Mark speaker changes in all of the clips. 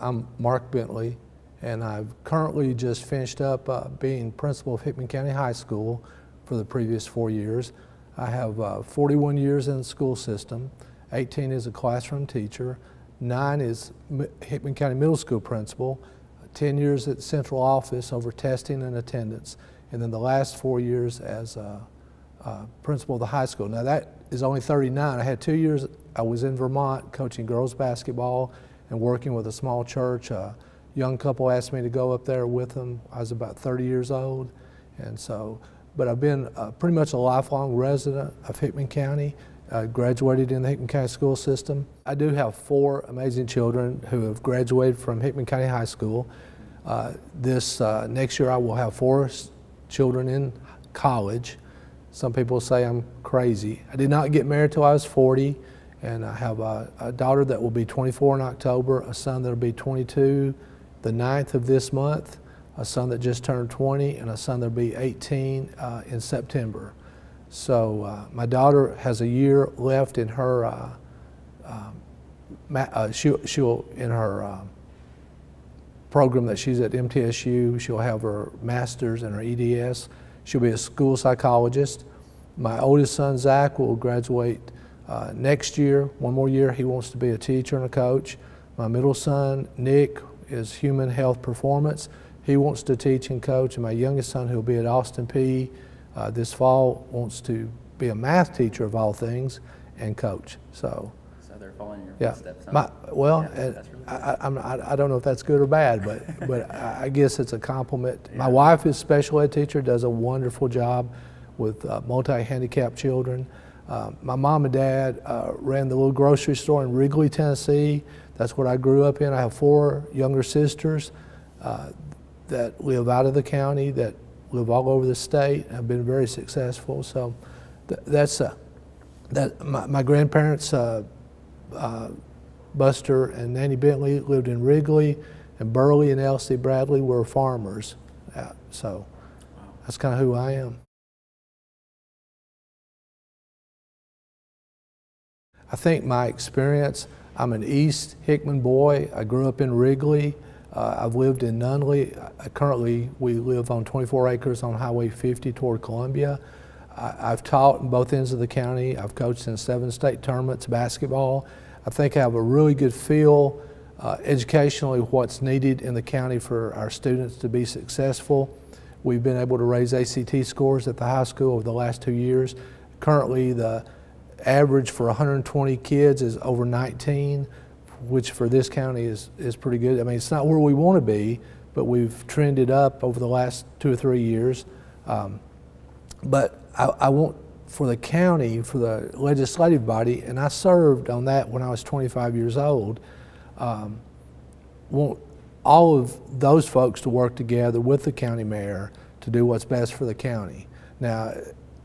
Speaker 1: I'm Mark Bentley, and I've currently just finished up being principal of Hickman County High School for the previous 4 years. I have 41 years in the school system, 18 as a classroom teacher, 9 as Hickman County Middle School principal, 10 years at the central office over testing and attendance, and then the last 4 years as principal of the high school. Now that is only 39. I had 2 years, I was in Vermont coaching girls basketball and working with a small church. A young couple asked me to go up there with them. I was about 30 years old. And so, but I've been pretty much a lifelong resident of Hickman County. Graduated in the Hickman County school system. I do have 4 amazing children who have graduated from Hickman County High School. This next year I will have 4 children in college. Some people say I'm crazy. I did not get married till I was 40, and I have a daughter that will be 24 in October, a son that will be 22 the 9th of this month, a son that just turned 20, and a son that will be 18 in September. So my daughter has a year left in her she'll in her program that she's at MTSU. She'll have her master's and her EDS. She'll be a school psychologist. My oldest son Zach will graduate next year. 1 more year. He wants to be a teacher and a coach. My middle son Nick is human health performance. He wants to teach and coach. And my youngest son, who'll be at Austin P this fall, wants to be a math teacher of all things and coach. So
Speaker 2: they're following your footsteps.
Speaker 1: Well, I don't know if that's good or bad, but I guess it's a compliment. Yeah. My wife is a special ed teacher, does a wonderful job with multi-handicapped children. My mom and dad ran the little grocery store in Wrigley, Tennessee. That's what I grew up in. I have 4 younger sisters that live out of the county, that live all over the state, have been very successful. So my grandparents, Buster and Nanny Bentley, lived in Wrigley, and Burley and Elsie Bradley were farmers. So that's kind of who I am. I think my experience, I'm an East Hickman boy. I grew up in Wrigley. I've lived in Nunley. Currently, we live on 24 acres on Highway 50 toward Columbia. I've taught in both ends of the county. I've coached in 7 state tournaments basketball. I think I have a really good feel educationally what's needed in the county for our students to be successful. We've been able to raise ACT scores at the high school over the last 2 years. Currently, the average for 120 kids is over 19, which for this county is pretty good. I mean, it's not where we want to be, but we've trended up over the last 2 or 3 years. But I want, for the county, for the legislative body, and I served on that when I was 25 years old, want all of those folks to work together with the county mayor to do what's best for the county. Now,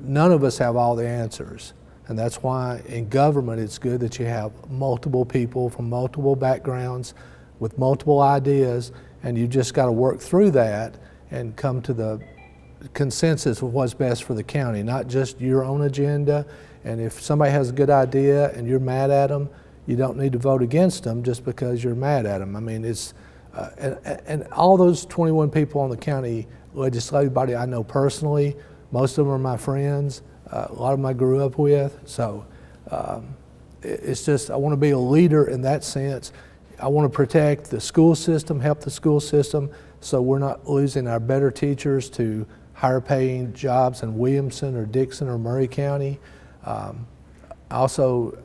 Speaker 1: none of us have all the answers. And that's why in government it's good that you have multiple people from multiple backgrounds with multiple ideas, and you just got to work through that and come to the consensus of what's best for the county, not just your own agenda. And if somebody has a good idea and you're mad at them, you don't need to vote against them just because you're mad at them. I mean, it's, and all those 21 people on the county legislative body I know personally. Most of them are my friends. A lot of them I grew up with, so it's just, I want to be a leader in that sense. I want to protect the school system, help the school system, so we're not losing our better teachers to higher paying jobs in Williamson or Dixon or Murray County. Also,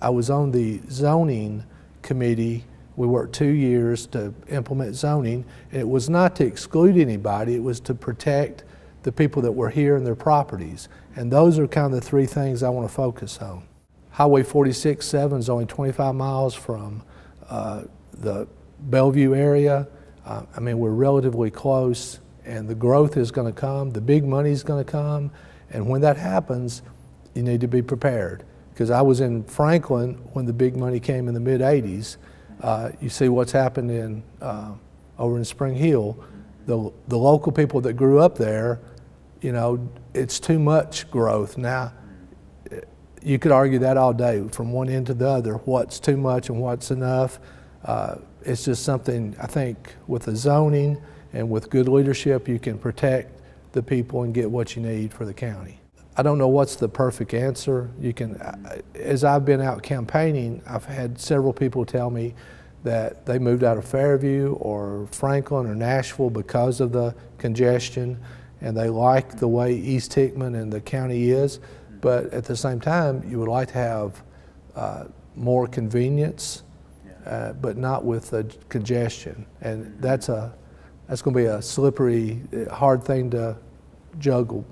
Speaker 1: I was on the zoning committee. We worked 2 years to implement zoning, and it was not to exclude anybody, it was to protect the people that were here and their properties. And those are kind of the 3 things I want to focus on. Highway 46-7 is only 25 miles from the Bellevue area. I mean, we're relatively close, and the growth is going to come, the big money is going to come, and when that happens, you need to be prepared. Because I was in Franklin when the big money came in the mid-'80s. You see what's happened in over in Spring Hill. The local people that grew up there, you know, it's too much growth. Now, you could argue that all day from one end to the other, what's too much and what's enough. it's just something, I think, with the zoning and with good leadership, you can protect the people and get what you need for the county. I don't know what's the perfect answer. You can, as I've been out campaigning, I've had several people tell me that they moved out of Fairview or Franklin or Nashville because of the congestion, and they like the way East Hickman and the county is, but at the same time, you would like to have more convenience, but not with the congestion. And that's going to be a slippery, hard thing to juggle.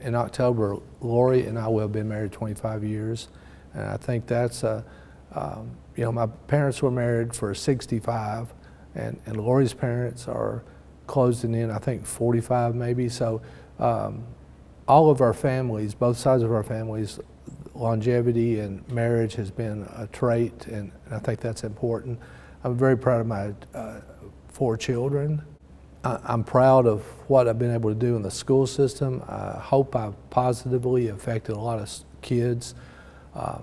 Speaker 1: In October, Lori and I will have been married 25 years, and I think that's you know, my parents were married for 65, and Lori's parents are closing in, I think, 45 maybe. So all of our families, both sides of our families, longevity and marriage has been a trait, and I think that's important. I'm very proud of my 4 children. I'm proud of what I've been able to do in the school system. I hope I've positively affected a lot of kids. I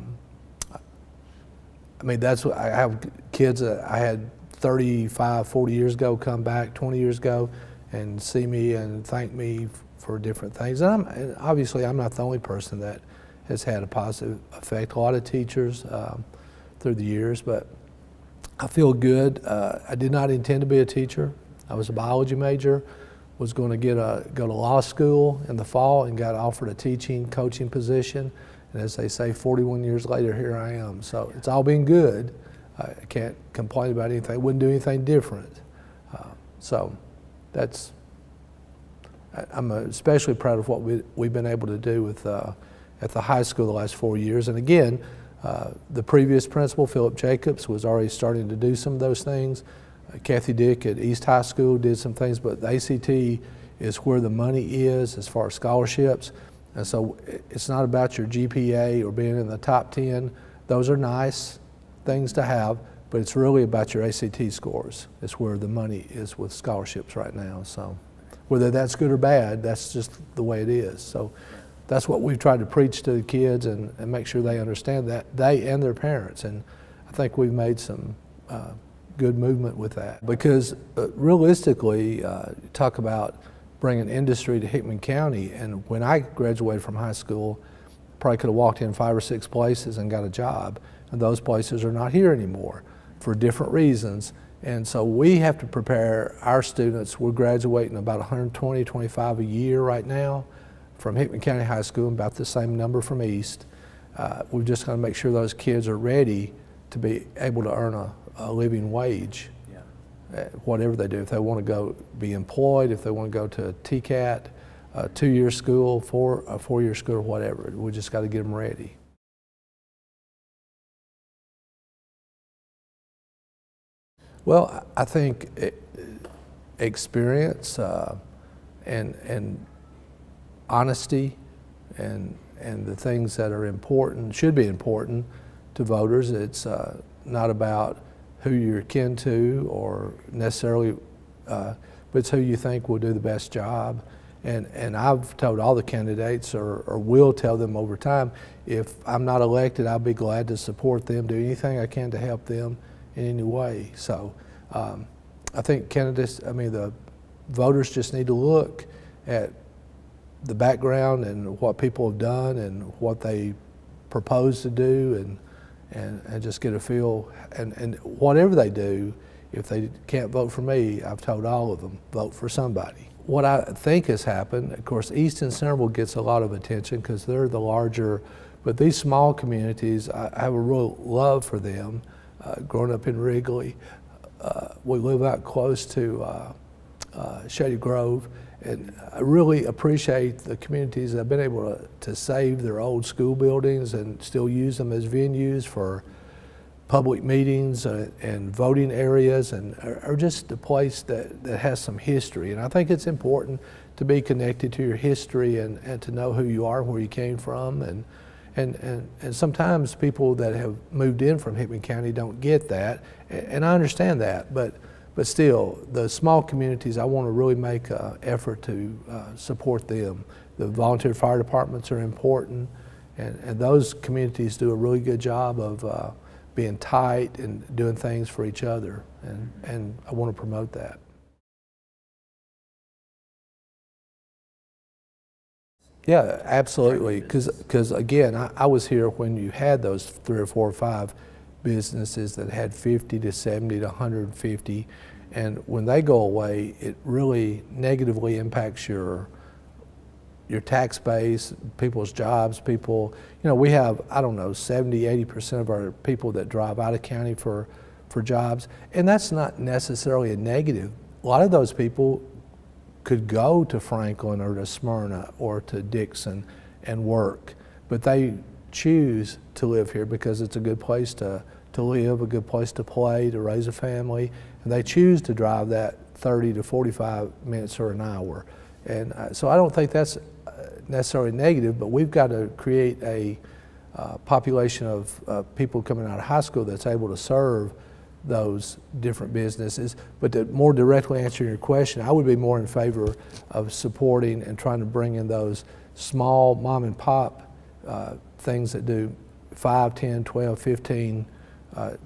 Speaker 1: mean, that's what I have kids that I had 35, 40 years ago come back 20 years ago and see me and thank me for different things. And obviously I'm not the only person that has had a positive effect. A lot of teachers through the years, but I feel good. I did not intend to be a teacher. I was a biology major, was going to go to law school in the fall, and got offered a teaching, coaching position. And as they say, 41 years later, here I am. So it's all been good. I can't complain about anything. Wouldn't do anything different. So that's, I'm especially proud of what we've been able to do with at the high school the last 4 years. And again, the previous principal, Philip Jacobs, was already starting to do some of those things. Kathy Dick at East High School did some things, but the ACT is where the money is as far as scholarships. And so it's not about your GPA or being in the top 10. Those are nice things to have, but it's really about your ACT scores. It's where the money is with scholarships right now. So whether that's good or bad, that's just the way it is. So that's what we've tried to preach to the kids and make sure they understand that, they and their parents. And I think we've made some good movement with that. Because realistically, talk about bringing industry to Hickman County, and when I graduated from high school, probably could have walked in 5 or 6 places and got a job, and those places are not here anymore for different reasons. And so we have to prepare our students. We're graduating about 120, 25 a year right now from Hickman County High School, about the same number from East. We've just got to make sure those kids are ready to be able to earn a living wage, whatever they do. If they want to go be employed, if they want to go to a TCAT, a 2-year school, a 4-year school, or whatever, we just got to get them ready. Well, I think experience and honesty and the things that are important, should be important to voters. It's not about who you're kin to or necessarily, but it's who you think will do the best job. And I've told all the candidates, or will tell them over time, if I'm not elected, I'll be glad to support them, do anything I can to help them in any way. So I think candidates, I mean, the voters just need to look at the background and what people have done and what they propose to do, and just get a feel, and whatever they do, if they can't vote for me, I've told all of them, vote for somebody. What I think has happened, of course, East and Centerville gets a lot of attention because they're the larger, but these small communities, I have a real love for them. Growing up in Wrigley, we live out close to Shady Grove, and I really appreciate the communities that have been able to save their old school buildings and still use them as venues for public meetings and voting areas, and are just a place that has some history. And I think it's important to be connected to your history and to know who you are, where you came from. And sometimes people that have moved in from Hickman County don't get that, and I understand that, but still, the small communities, I want to really make an effort to support them. The volunteer fire departments are important, And those communities do a really good job of being tight and doing things for each other, and I want to promote that. Yeah, absolutely, because again, I was here when you had those 3 or 4 or 5 businesses that had 50 to 70 to 150, and when they go away, it really negatively impacts your tax base, people's jobs, people, we have, I don't know, 70, 80% of our people that drive out of county for jobs, and that's not necessarily a negative. A lot of those people could go to Franklin or to Smyrna or to Dixon and work, but they choose to live here because it's a good place to live, a good place to play, to raise a family, and they choose to drive that 30 to 45 minutes or an hour. And so I don't think that's necessarily negative, but we've got to create a population of people coming out of high school that's able to serve those different businesses. But to more directly answer your question, I would be more in favor of supporting and trying to bring in those small mom and pop things that do 5, 10, 12, 15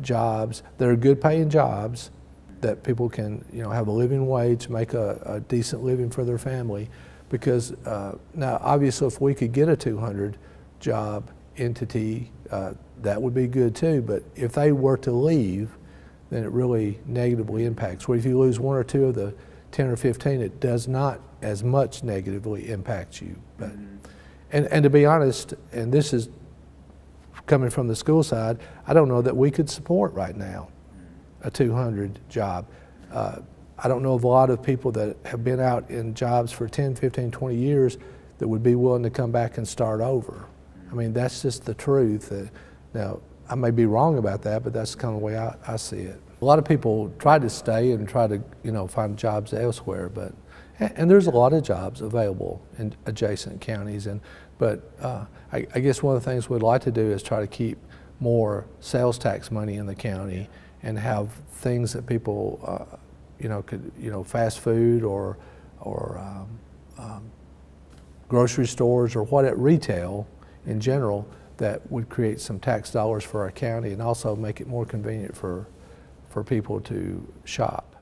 Speaker 1: jobs that are good paying jobs that people can have a living wage, make a decent living for their family. Because now obviously if we could get a 200 job entity, that would be good too, but if they were to leave, then it really negatively impacts. Where if you lose 1 or 2 of the 10 or 15, it does not as much negatively impact you. But, and to be honest, and this is coming from the school side, I don't know that we could support right now a 200 job. I don't know of a lot of people that have been out in jobs for 10, 15, 20 years that would be willing to come back and start over. I mean, that's just the truth. Now, I may be wrong about that, but that's kind of the way I see it. A lot of people try to stay and try to, find jobs elsewhere, but, and there's a lot of jobs available in adjacent counties, but I guess one of the things we'd like to do is try to keep more sales tax money in the county and have things that people, could, fast food or grocery stores or retail in general, that would create some tax dollars for our county and also make it more convenient for people to shop.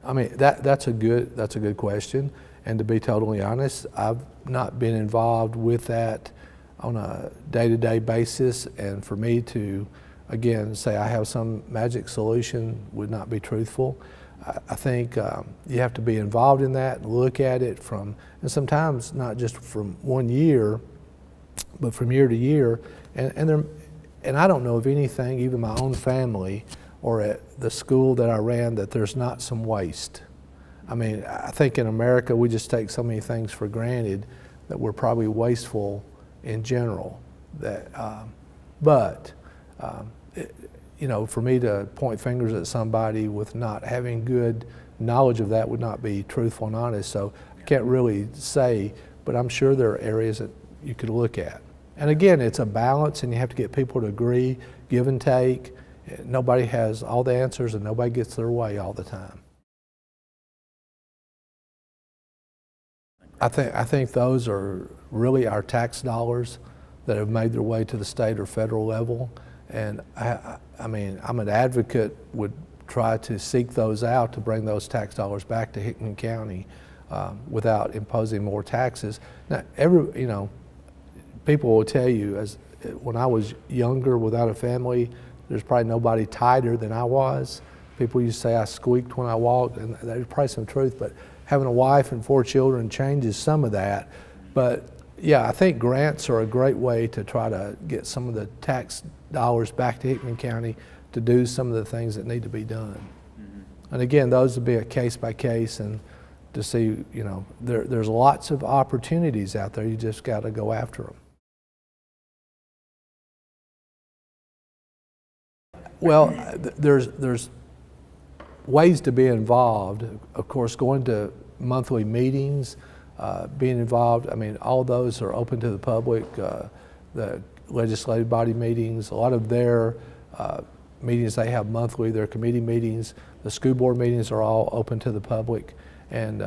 Speaker 1: I mean, that's a good question, and to be totally honest, I've not been involved with that on a day-to-day basis, and for me to, again, say I have some magic solution would not be truthful. I think you have to be involved in that and look at it and sometimes not just from 1 year, but from year to year. And I don't know of anything, even my own family or at the school that I ran, that there's not some waste. I mean, I think in America we just take so many things for granted that we're probably wasteful in general. For me to point fingers at somebody with not having good knowledge of that would not be truthful and honest. So I can't really say, but I'm sure there are areas that you could look at. And again, it's a balance, and you have to get people to agree, give and take. Nobody has all the answers, and nobody gets their way all the time. I think those are really our tax dollars that have made their way to the state or federal level. And I mean, I'm an advocate, would try to seek those out to bring those tax dollars back to Hickman County without imposing more taxes. Now, people will tell you, when I was younger without a family, there's probably nobody tighter than I was. People used to say I squeaked when I walked, and there's probably some truth, but having a wife and 4 children changes some of that. But yeah, I think grants are a great way to try to get some of the tax dollars back to Hickman County to do some of the things that need to be done. Mm-hmm. And again, those would be a case by case, and to see, there's lots of opportunities out there. You just got to go after them. Well, there's ways to be involved. Of course, going to monthly meetings, being involved. I mean, all those are open to the public. The legislative body meetings, a lot of their meetings they have monthly, their committee meetings, the school board meetings are all open to the public. And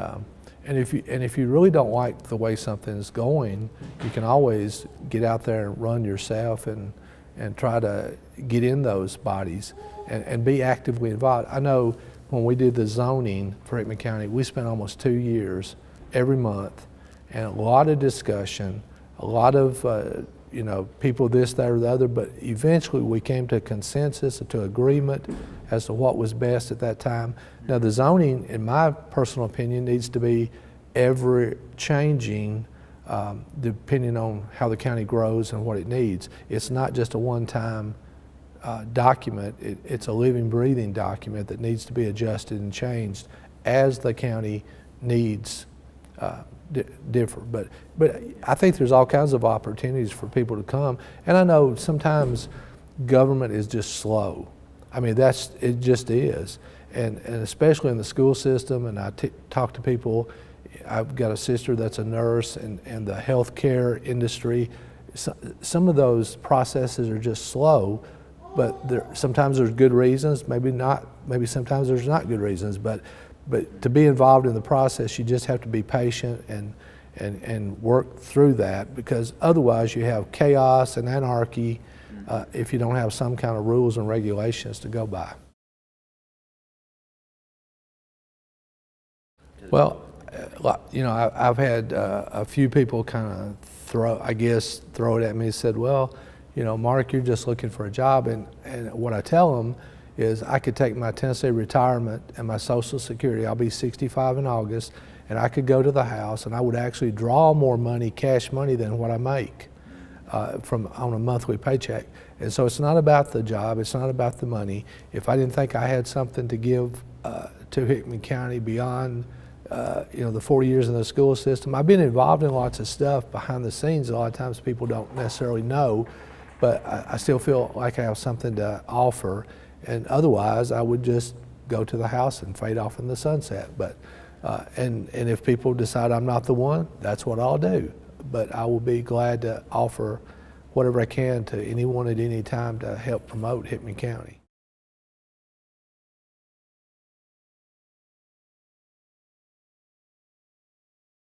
Speaker 1: And if you really don't like the way something is going, you can always get out there and run yourself and try to get in those bodies and be actively involved. I know when we did the zoning for Hickman County, we spent almost 2 years every month, and a lot of discussion, a lot of people this, that, or the other, but eventually we came to a consensus, to agreement as to what was best at that time. Now the zoning, in my personal opinion, needs to be ever changing depending on how the county grows and what it needs. It's not just a one-time document, it's a living, breathing document that needs to be adjusted and changed as the county needs differ. But I think there's all kinds of opportunities for people to come. And I know sometimes government is just slow. I mean, it just is. And especially in the school system, and I talk to people, I've got a sister that's a nurse, and the healthcare industry, some of those processes are just slow, but sometimes there's good reasons, maybe sometimes there's not good reasons, but to be involved in the process, you just have to be patient and work through that, because otherwise you have chaos and anarchy if you don't have some kind of rules and regulations to go by. Well, I've had a few people kind of throw it at me and said, well, Mark, you're just looking for a job. And what I tell them is I could take my Tennessee retirement and my Social Security, I'll be 65 in August, and I could go to the house and I would actually draw more money, cash money, than what I make on a monthly paycheck. And so it's not about the job, it's not about the money. If I didn't think I had something to give to Hickman County beyond the 40 years in the school system, I've been involved in lots of stuff behind the scenes. A lot of times people don't necessarily know, but I still feel like I have something to offer. And otherwise, I would just go to the house and fade off in the sunset. But and if people decide I'm not the one, that's what I'll do. But I will be glad to offer whatever I can to anyone at any time to help promote Hickman County.